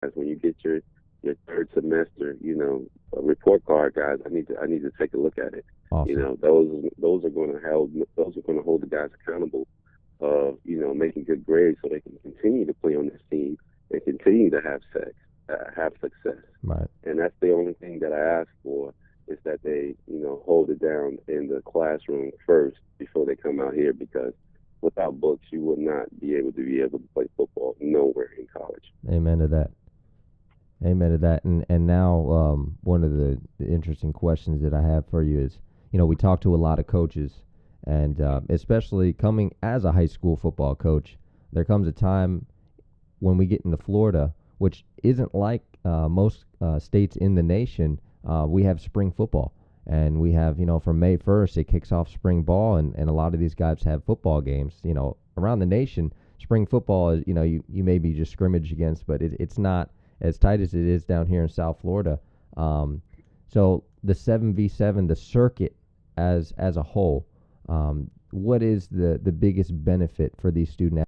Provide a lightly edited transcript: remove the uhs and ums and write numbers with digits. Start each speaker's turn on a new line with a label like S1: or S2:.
S1: guys, when you get your third semester, a report card, guys, I need to take a look at it.
S2: Awesome.
S1: Those are going to hold the guys accountable of making good grades so they can continue to play on this team and continue to have success.
S2: Right.
S1: And that's the only thing that I ask for, is that they hold it down in the classroom first before they come out here, because without books you would not be able to play football nowhere in college.
S2: Amen to that. Amen to that. And now, one of the interesting questions that I have for you is, we talk to a lot of coaches, and especially coming as a high school football coach, there comes a time when we get into Florida, which isn't like most states in the nation. We have spring football, and we have, from May 1st, it kicks off spring ball, and a lot of these guys have football games, around the nation. Spring football is, you maybe just scrimmage against, but it's not as tight as it is down here in South Florida. Um, so the 7v7, the circuit as a whole, what is the biggest benefit for these student